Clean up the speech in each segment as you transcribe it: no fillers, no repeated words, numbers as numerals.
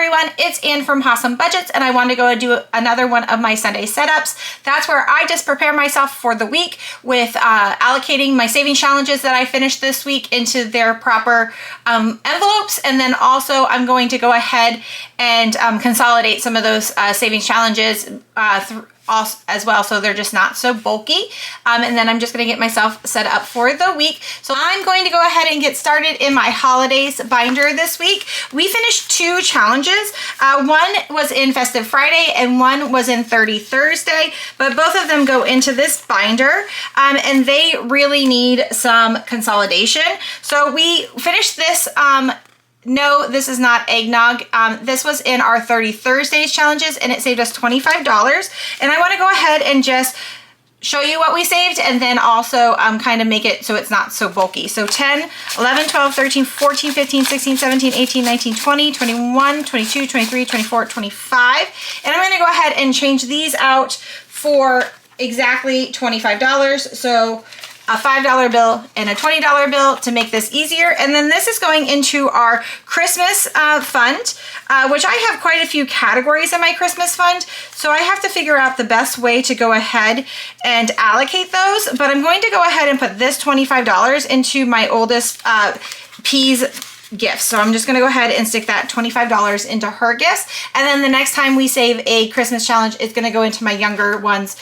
everyone, it's Ann from Awesome Budgets, and I wanted to go and do another one of my Sunday setups. That's where I just prepare myself for the week with allocating my savings challenges that I finished this week into their proper envelopes, and then also I'm going to go ahead and consolidate some of those savings challenges as well, so they're just not so bulky. And then I'm just going to get myself set up for the week. So I'm going to go ahead and get started in my holidays binder this week. We finished 2 challenges. One was in Festive Friday and one was in 30 Thursday, but both of them go into this binder, and they really need some consolidation. So we finished this. No, this is not eggnog. This was in our 30 Thursdays challenges, and it saved us $25. And I want to go ahead and just show you what we saved, and then also kind of make it so it's not so bulky. So 10, 11, 12, 13, 14, 15, 16, 17, 18, 19, 20, 21, 22, 23, 24, 25. And I'm going to go ahead and change these out for exactly $25. So a $5 bill and a $20 bill to make this easier. And then this is going into our Christmas fund, which I have quite a few categories in my Christmas fund. So I have to figure out the best way to go ahead and allocate those. But I'm going to go ahead and put this $25 into my oldest P's gifts. So I'm just going to go ahead and stick that $25 into her gifts. And then the next time we save a Christmas challenge, it's going to go into my younger one's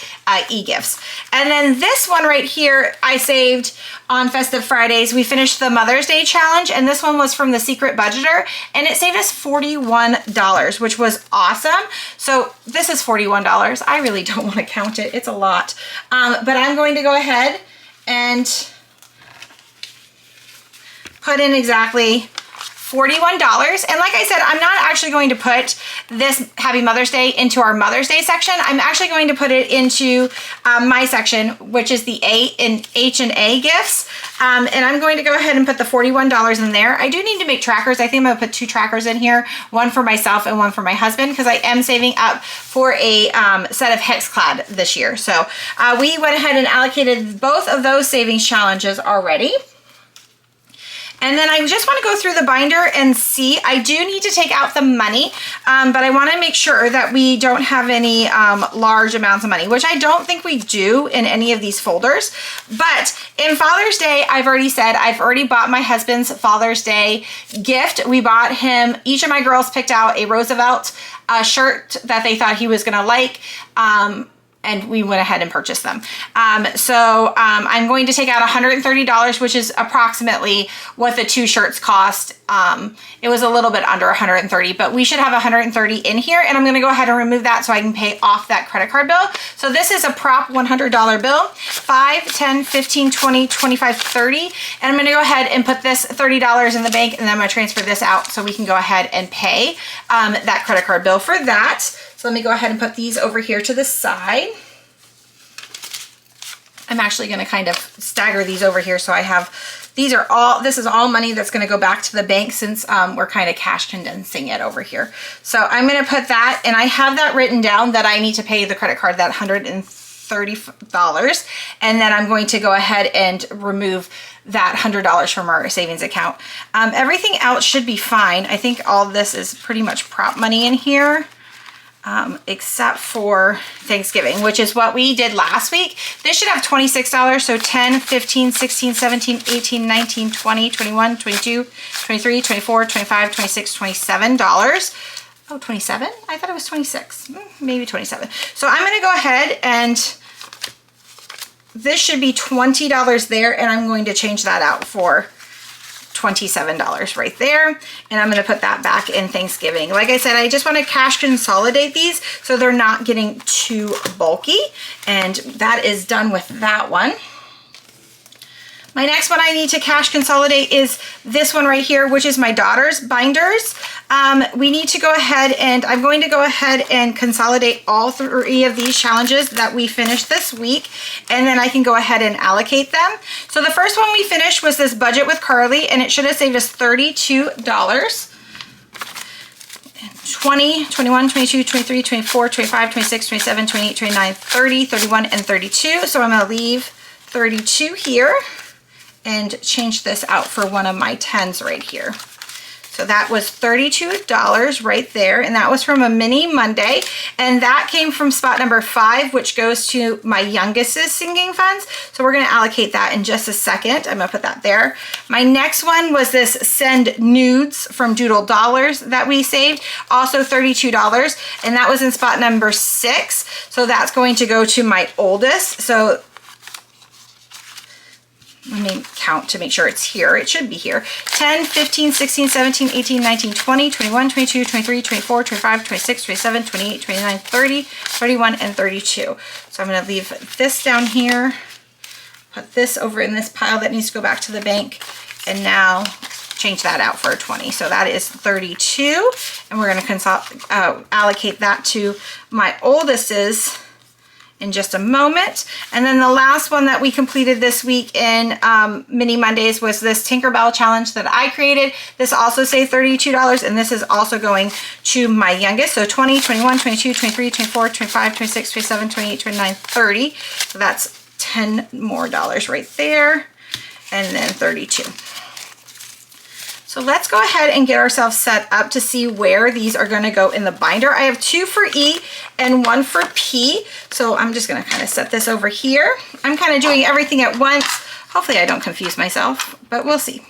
e-gifts. And then this one right here, I saved on Festive Fridays. We finished the Mother's Day challenge, and this one was from the Secret Budgeter, and it saved us $41, which was awesome. So this is $41. I really don't want to count it. It's a lot. But I'm going to go ahead and put in exactly $41. And like I said, I'm not actually going to put this Happy Mother's Day into our Mother's Day section. I'm actually going to put it into my section, which is the H&A gifts. And I'm going to go ahead and put the $41 in there. I do need to make trackers. I think I'm going to put 2 trackers in here, one for myself and one for my husband, because I am saving up for a set of Hexclad this year. So we went ahead and allocated both of those savings challenges already. And then I just want to go through the binder and see. I do need to take out the money, but I want to make sure that we don't have any large amounts of money, which I don't think we do in any of these folders. But in Father's Day, I've already said I've already bought my husband's Father's Day gift. We bought him, each of my girls picked out a Roosevelt shirt that they thought he was going to like. And we went ahead and purchased them. So I'm going to take out $130, which is approximately what the 2 shirts cost. It was a little bit under $130, but we should have $130 in here, and I'm going to go ahead and remove that so I can pay off that credit card bill. So this is a prop $100 bill, 5, 10, 15, 20, 25, 30, and I'm going to go ahead and put this $30 in the bank, and then I'm going to transfer this out so we can go ahead and pay that credit card bill for that. So let me go ahead and put these over here to the side. I'm actually going to kind of stagger these over here so I have, this is all money that's going to go back to the bank since we're kind of cash condensing it over here. So I'm going to put that, and I have that written down that I need to pay the credit card that $130, and then I'm going to go ahead and remove that $100 from our savings account. Everything else should be fine. I think all this is pretty much prop money in here. Except for Thanksgiving, which is what we did last week. This should have $26, so 10, 15, 16, 17, 18, 19, 20, 21, 22, 23, 24, 25, 26, $27. Oh, 27? I thought it was 26, maybe 27. So I'm gonna go ahead and this should be $20 there, and I'm going to change that out for $27 right there, and I'm going to put that back in Thanksgiving. Like I said, I just want to cash consolidate these so they're not getting too bulky, and that is done with that one. My next one I need to cash consolidate is this one right here, which is my daughter's binders. We need to go ahead and I'm going to go ahead and consolidate all 3 of these challenges that we finished this week, and then I can go ahead and allocate them. So the first one we finished was this Budget with Carly, and it should have saved us $32. 20, 21, 22, 23, 24, 25, 26, 27, 28, 29, 30, 31, and 32. So I'm going to leave 32 here and change this out for one of my 10s right here. So that was $32 right there, and that was from a mini Monday, and that came from spot number 5, which goes to my youngest's sinking funds. So we're gonna allocate that in just a second. I'm gonna put that there. My next one was this Send Nudes from Doodle Dollars that we saved, also $32, and that was in spot number 6. So that's going to go to my oldest. So let me count to make sure it's here. It should be here. 10, 15, 16, 17, 18, 19, 20, 21, 22, 23, 24, 25, 26, 27, 28, 29, 30, 31, and 32. So I'm going to leave this down here, put this over in this pile that needs to go back to the bank, and now change that out for a 20. So that is 32, and we're going to allocate that to my oldest's in just a moment. And then the last one that we completed this week in Mini Mondays was this Tinkerbell challenge that I created. This also saved $32, and this is also going to my youngest. So 20, 21, 22, 23, 24, 25, 26, 27, 28, 29, 30. So that's $10 more right there, and then 32. So let's go ahead and get ourselves set up to see where these are going to go in the binder. I have 2 for E and 1 for P. So I'm just going to kind of set this over here. I'm kind of doing everything at once. Hopefully I don't confuse myself, but we'll see.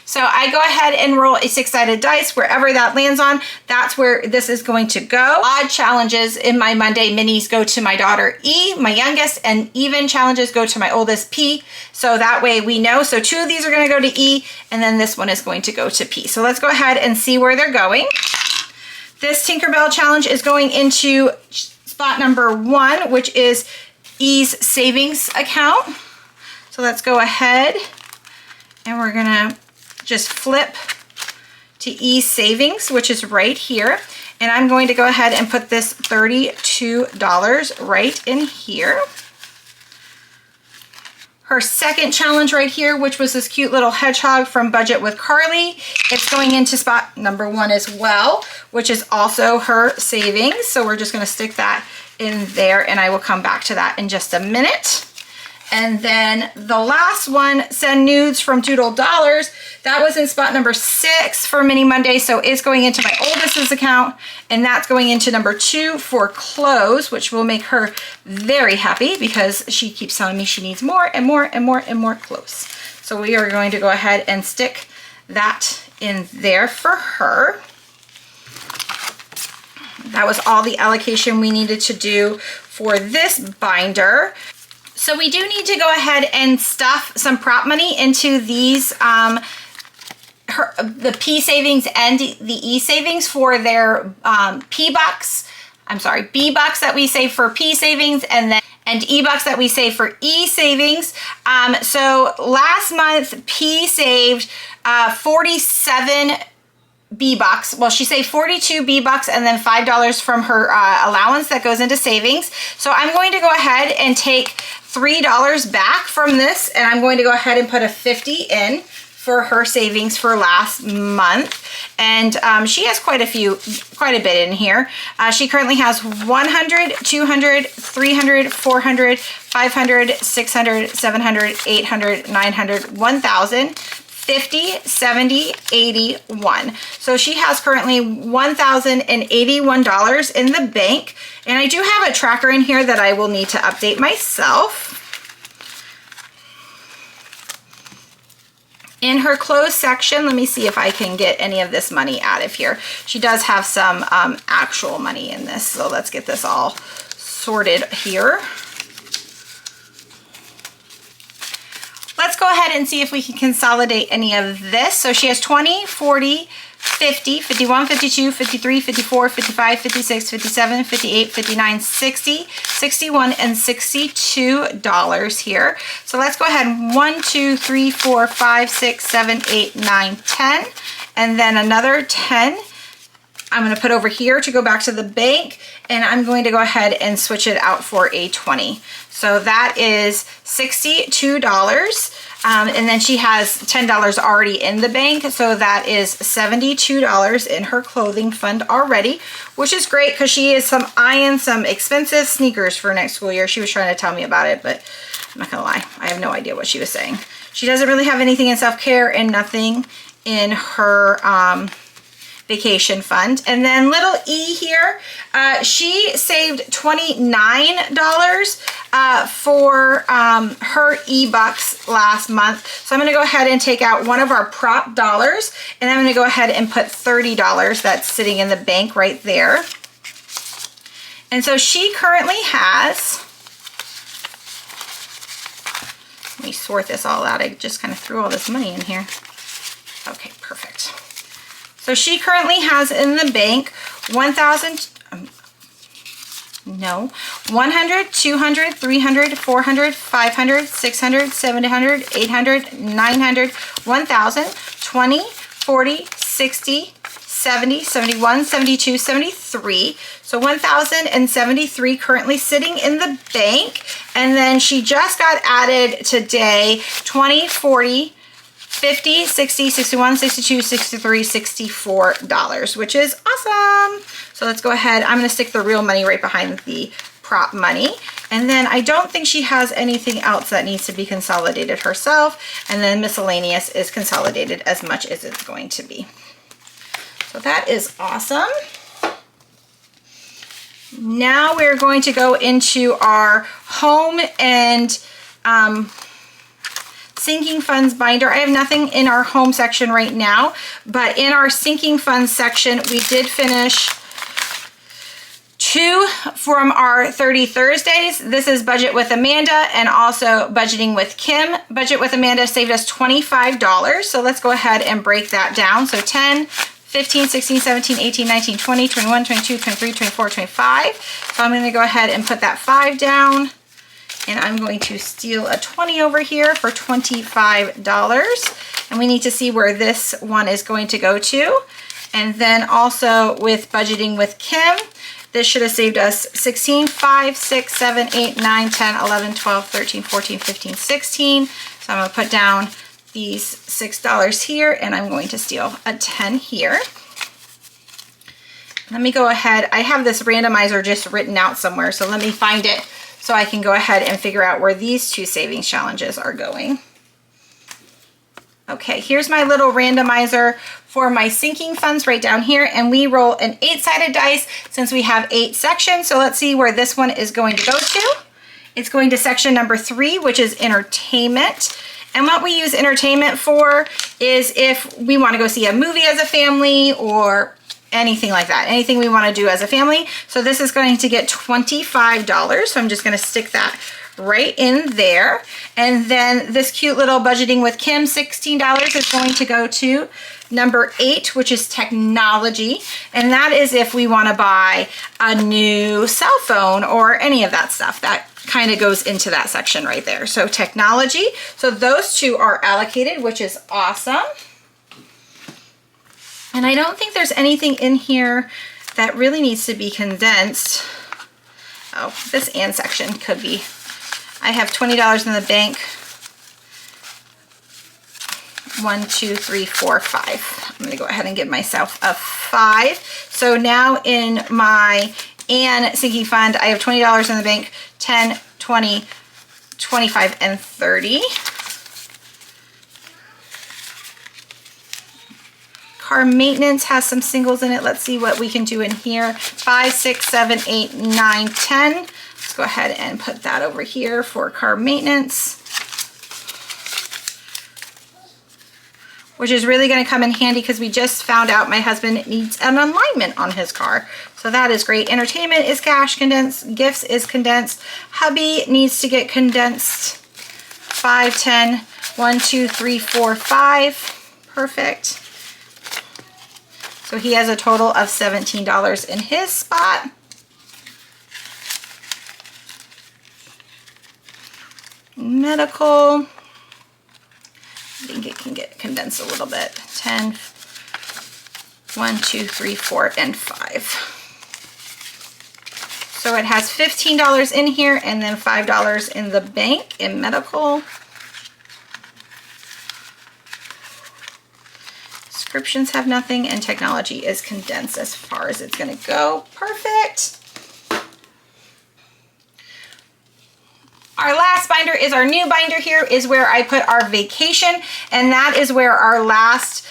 So I go ahead and roll a 6-sided dice. Wherever that lands on, that's where this is going to go. Odd challenges in my Monday minis go to my daughter E, my youngest, and even challenges go to my oldest P. So that way we know. So 2 of these are going to go to E, and then this one is going to go to P. So let's go ahead and see where they're going. This Tinkerbell challenge is going into spot number 1, which is E's savings account. So let's go ahead and we're going to just flip to E savings, which is right here. And I'm going to go ahead and put this $32 right in here. Her second challenge right here, which was this cute little hedgehog from Budget with Carly, it's going into spot number 1 as well, which is also her savings. So we're just going to stick that in there, and I will come back to that in just a minute. And then the last one, Send Nudes from Doodle Dollars, that was in spot number 6 for Mini Monday. So it's going into my oldest's account, and that's going into number 2 for clothes, which will make her very happy because she keeps telling me she needs more and more and more and more clothes. So we are going to go ahead and stick that in there for her. That was all the allocation we needed to do for this binder. So we do need to go ahead and stuff some prop money into these, the P savings and the E savings for their B bucks that we save for P savings, and E bucks that we save for E savings. So last month P saved 47 B bucks. Well, she saved 42 B bucks and then $5 from her allowance that goes into savings. So I'm going to go ahead and take $3 back from this, and I'm going to go ahead and put a 50 in for her savings for last month. And she has quite a bit in here. She currently has 100, 200, 300, 400, 500, 600, 700, 800, 900, 1,000. 50, 70, 81. So she has currently $1,081 in the bank. And I do have a tracker in here that I will need to update myself. In her clothes section, let me see if I can get any of this money out of here. She does have some actual money in this. So let's get this all sorted here. Let's go ahead and see if we can consolidate any of this. So she has 20, 40, 50, 51, 52, 53, 54, 55, 56, 57, 58, 59, 60, 61, and $62 here. So let's go ahead. 1, 2, 3, 4, 5, 6, 7, 8, 9, 10. And then another 10. I'm going to put over here to go back to the bank, and I'm going to go ahead and switch it out for a 20. So that is $62. And then she has $10 already in the bank. So that is $72 in her clothing fund already, which is great because she is eyeing some expensive sneakers for next school year. She was trying to tell me about it, but I'm not going to lie. I have no idea what she was saying. She doesn't really have anything in self-care and nothing in her vacation fund. And then little E here, she saved $29 for her e-bucks last month. So I'm gonna go ahead and take out one of our prop dollars, and I'm gonna go ahead and put $30 that's sitting in the bank right there. And so she currently has, let me sort this all out. I just kind of threw all this money in here. Okay, perfect. So she currently has in the bank 100, 200, 300, 400, 500, 600, 700, 800, 900, 1,000, 20, 40, 60, 70, 71, 72, 73. So 1,073 currently sitting in the bank. And then she just got added today 20, 40, 50, 60, 61, 62, 63, $64, which is awesome. So let's go ahead. I'm going to stick the real money right behind the prop money. And then I don't think she has anything else that needs to be consolidated herself. And then miscellaneous is consolidated as much as it's going to be. So that is awesome. Now we're going to go into our home and sinking funds binder. I have nothing in our home section right now, but in our sinking funds section, we did finish 2 from our 30 Thursdays. This is Budget with Amanda and also Budgeting with Kim. Budget with Amanda saved us $25. So let's go ahead and break that down. So 10, 15, 16, 17, 18, 19, 20, 21, 22, 23, 24, 25. So I'm going to go ahead and put that 5 down. And I'm going to steal a 20 over here for $25. And we need to see where this one is going to go to. And then also with Budgeting with Kim, this should have saved us 16, 5, 6, 7, 8, 9, 10, 11, 12, 13, 14, 15, 16. So I'm going to put down these $6 here, and I'm going to steal a 10 here. Let me go ahead. I have this randomizer just written out somewhere, so let me find it so I can go ahead and figure out where these 2 savings challenges are going. Okay, here's my little randomizer for my sinking funds right down here, and we roll an 8-sided dice since we have 8 sections. So let's see where this one is going to go to. It's going to section number 3, which is entertainment. And what we use entertainment for is if we want to go see a movie as a family or anything like that, anything we want to do as a family. So this is going to get $25. So I'm just going to stick that right in there. And then this cute little Budgeting with Kim, $16 is going to go to number 8, which is technology. And that is if we want to buy a new cell phone or any of that stuff. That kind of goes into that section right there. So technology. So those 2 are allocated, which is awesome. And I don't think there's anything in here that really needs to be condensed. Oh, this and section could be. I have $20 in the bank. 1, 2, 3, 4, 5. I'm going to go ahead and give myself a 5. So now in my sinking fund, I have $20 in the bank, 10, 20, 25, and 30. Car maintenance has some singles in it. Let's see what we can do in here. 5, 6, 7, 8, 9, 10. Let's go ahead and put that over here for car maintenance, which is really going to come in handy because we just found out my husband needs an alignment on his car. So that is great. Entertainment is cash condensed. Gifts is condensed. Hubby needs to get condensed. 5, 10, 1, 2, 3, 4, 5. Perfect. So he has a total of $17 in his spot. Medical. I think it can get condensed a little bit. 10, 1, 2, 3, 4, and 5. So it has $15 in here and then $5 in the bank in medical. Subscriptions have nothing, and technology is condensed as far as it's going to go. Perfect. Our last binder is our new binder. Here is where I put our vacation, and that is where our last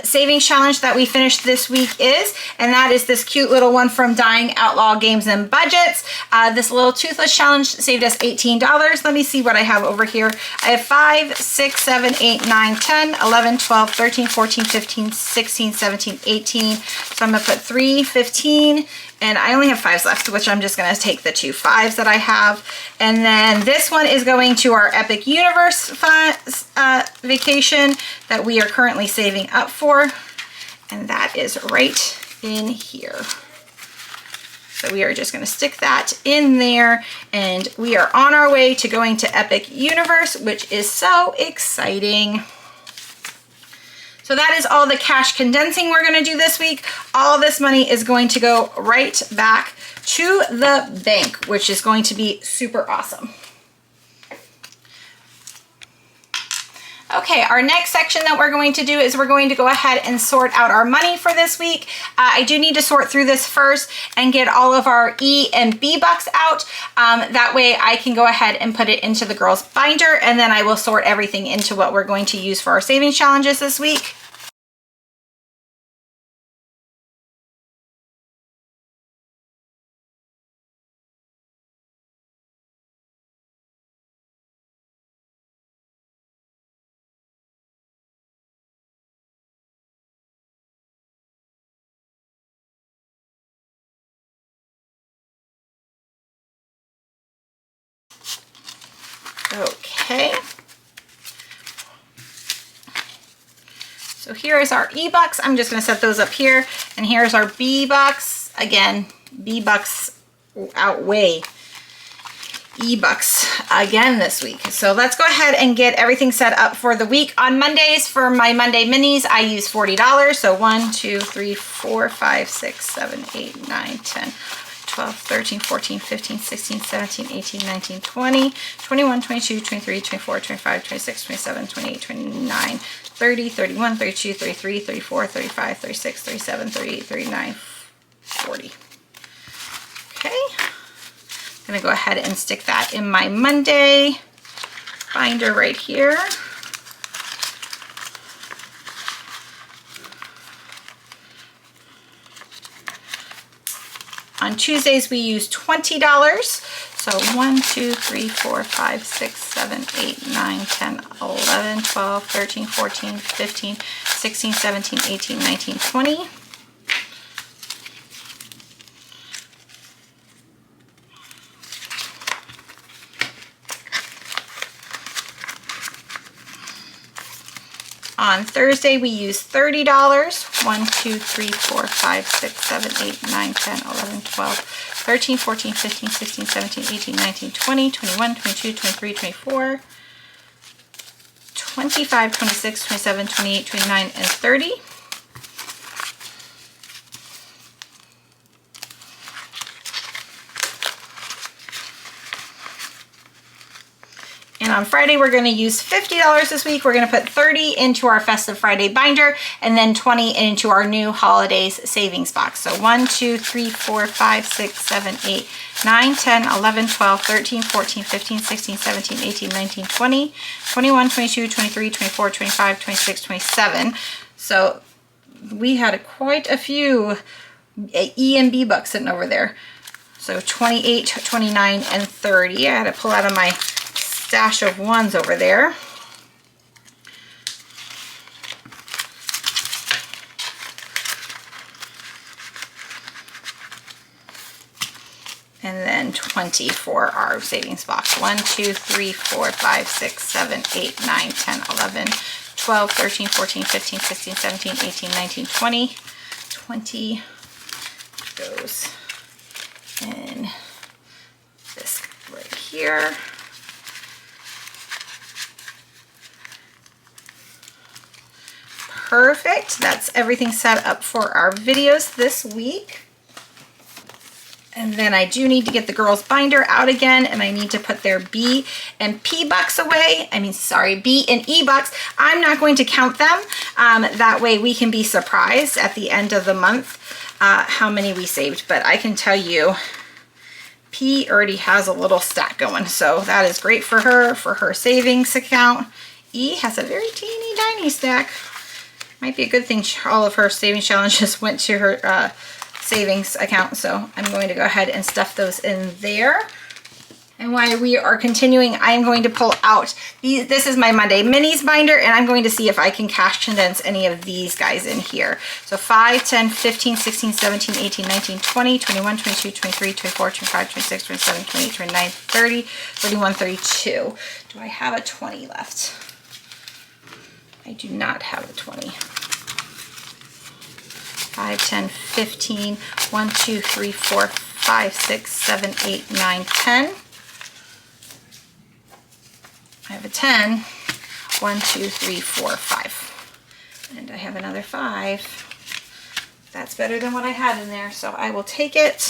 savings challenge that we finished this week is, and that is this cute little one from Dying Outlaw Games and Budgets. This little toothless challenge saved us $18. Let me see what I have over here. I have 5, 6, 7, 8, 9, 10, 11, 12, 13, 14, 15, 16, 17, 18. So I'm gonna put 3, 15, and I only have 5s left, which I'm just gonna take the 2 5s that I have. And then this one is going to our Epic Universe vacation that we are currently saving up for. And that is right in here. So we are just gonna stick that in there, and we are on our way to going to Epic Universe, which is so exciting. So that is all the cash condensing we're gonna do this week. All this money is going to go right back to the bank, which is going to be super awesome. Okay, our next section that we're going to do is we're going to go ahead and sort out our money for this week. I do need to sort through this first and get all of our E and B bucks out. That way I can go ahead and put it into the girls' binder, and then I will sort everything into what we're going to use for our savings challenges this week. Okay. So here is our E-Bucks. I'm just going to set those up here. And here's our B-Bucks. Again, B-Bucks outweigh E-Bucks again this week. So let's go ahead and get everything set up for the week. On Mondays, for my Monday minis, I use $40. So 1, 2, 3, 4, 5, 6, 7, 8, 9, 10, 12, 13, 14, 15, 16, 17, 18, 19, 20, 21, 22, 23, 24, 25, 26, 27, 28, 29, 30, 31, 32, 33, 34, 35, 36, 37, 38, 39, 40. Okay. I'm gonna go ahead and stick that in my Monday binder right here. On Tuesdays, we use $20. So 1, 2, 3, 4, 5, 6, 7, 8, 9, 10, 11, 12, 13, 14, 15, 16, 17, 18, 19, 20. On Thursday, we use $30. 1, 2, 3, 4, 5, 6, 7, 8, 9, 10, 11, 12, 13, 14, 15, 16, 17, 18, 19, 20, 21, 22, 23, 24, 25, 26, 27, 28, 29, and 30. And on Friday, we're going to use $50 this week. We're going to put 30 into our Festive Friday binder and then 20 into our new holidays savings box. So 1, 2, 3, 4, 5, 6, 7, 8, 9, 10, 11, 12, 13, 14, 15, 16, 17, 18, 19, 20, 21, 22, 23, 24, 25, 26, 27. So we had quite a few E and B bucks sitting over there. So 28, 29, and 30. I had to pull out of my stash of ones over there. And then 20 for our savings box. 1, 2, 3, 4, 5, 6, 7, 8, 9, 10, 11, 12, 13, 14, 15, 16, 17, 18, 19, 20. 20 goes in this right here. Perfect. That's everything set up for our videos this week. And then I do need to get the girls' binder out again, and I need to put their B and P bucks away. B and E bucks. I'm not going to count them. That way we can be surprised at the end of the month how many we saved. But I can tell you, P already has a little stack going, so that is great for her savings account. E has a very teeny tiny stack. Might be a good thing all of her savings challenges went to her savings account. So I'm going to go ahead and stuff those in there. And while we are continuing, I am going to pull out these. This is my Monday Minis binder, and I'm going to see if I can cash condense any of these guys in here. So 5, 10, 15, 16, 17, 18, 19, 20, 21, 22, 23, 24, 25, 26, 27, 28, 29, 30, 31, 32. Do I have a 20 left? I do not have a 20. 5, 10, 15, 1, 2, 3, 4, 5, 6, 7, 8, 9, 10. I have a 10, 1, 2, 3, 4, 5. And I have another 5. That's better than what I had in there, so I will take it.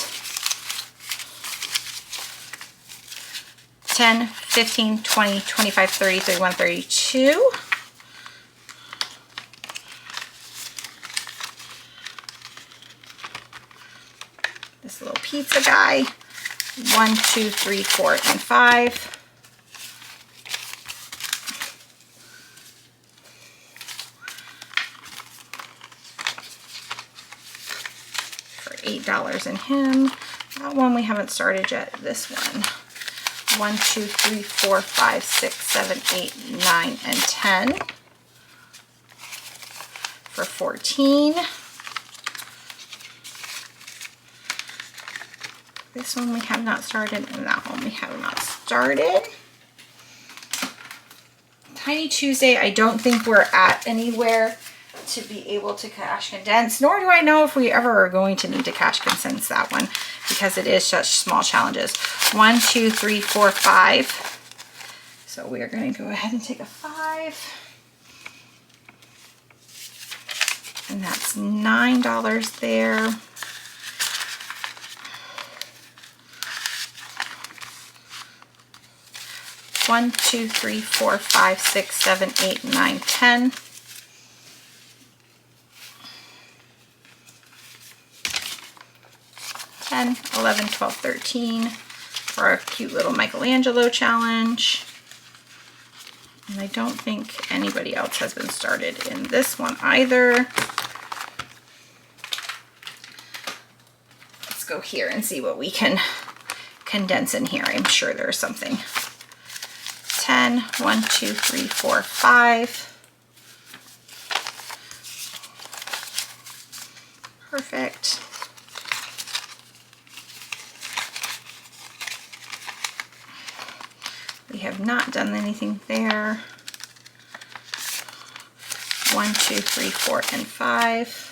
10, 15, 20, 25, 30, 31, 32. This little pizza guy. 1, 2, 3, 4, and 5. $8 in him. That one we haven't started yet. This one. 1, 2, 3, 4, 5, 6, 7, 8, 9, and 10. For 14. This one we have not started, and that one we have not started. Tiny Tuesday, I don't think we're at anywhere to be able to cash condense, nor do I know if we ever are going to need to cash condense that one because it is such small challenges. 1, 2, 3, 4, 5. So we are going to go ahead and take a 5. And that's $9 there. One, 2, 3, 4, 5, 6, 7, 8, 9, 10. 10, 11, 12, 13 for our cute little Michelangelo challenge. And I don't think anybody else has been started in this one either. Let's go here and see what we can condense in here. I'm sure there's something. 10, 1, 2, 3, 4, 5. Perfect. We have not done anything there. 1, 2, 3, 4, and 5.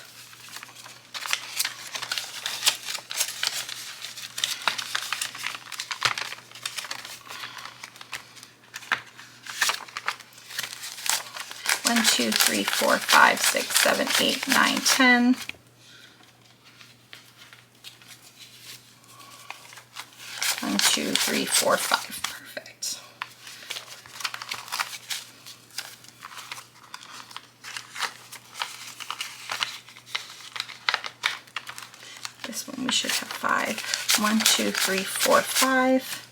One, 2, 3, 4, 5, 6, 7, 8, 9, 10. 1, 2, 3, 4, 5. Perfect. This one we should have 5. 1, 2, 3, 4, 5.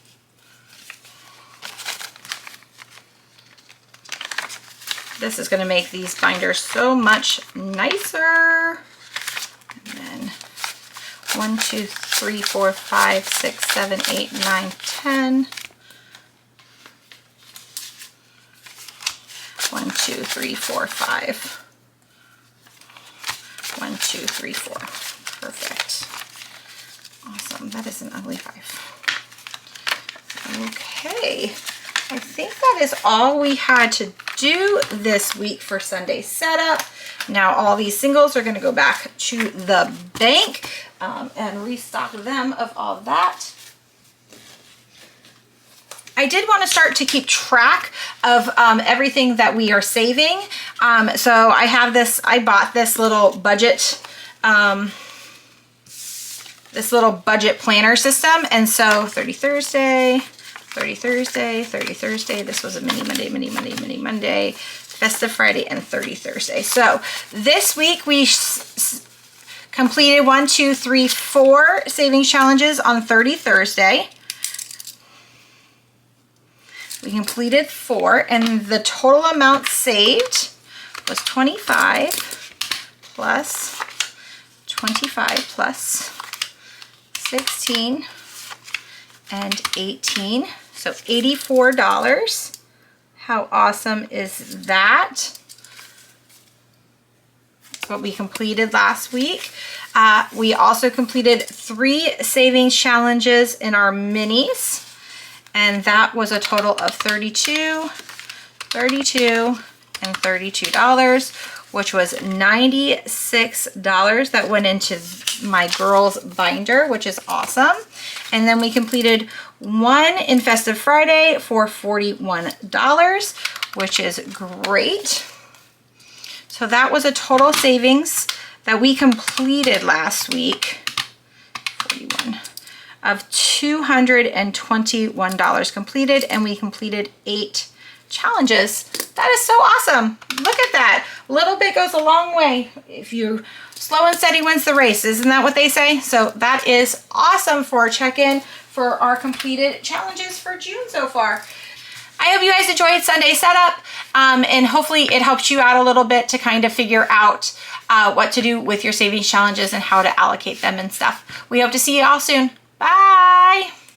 This is going to make these binders so much nicer. And then 1, 2, 3, 4, 5, 6, 7, 8, 9, 10. 1, 2, 3, 4, 5. 1, 2, 3, 4. Perfect. Awesome. That is an ugly 5. Okay. I think that is all we had to do this week for Sunday setup. Now all these singles are going to go back to the bank and restock them of all that. I did want to start to keep track of everything that we are saving. So I have this, I bought this little budget planner system. And so 30 Thursday, 30 Thursday, 30 Thursday. This was a mini Monday, festive Friday, and 30 Thursday. So this week we completed 1, 2, 3, 4 savings challenges on 30 Thursday. We completed 4, and the total amount saved was $25. plus 25 plus 16 and 18, so $84. How awesome is that? That's what we completed last week. We also completed 3 savings challenges in our minis, and that was a total of $32, $32, and $32, which was $96 that went into my girls binder, which is awesome. And then we completed 1 in Festive Friday for $41, which is great. So that was a total savings that we completed last week, 41, of $221 completed, and we completed 8 challenges. That is so awesome. Look at that. A little bit goes a long way. If you slow and steady wins the race, isn't that what they say? So that is awesome for a check-in for our completed challenges for June so far. I hope you guys enjoyed Sunday setup, and hopefully it helps you out a little bit to kind of figure out what to do with your savings challenges and how to allocate them and stuff. We hope to see you all soon. Bye.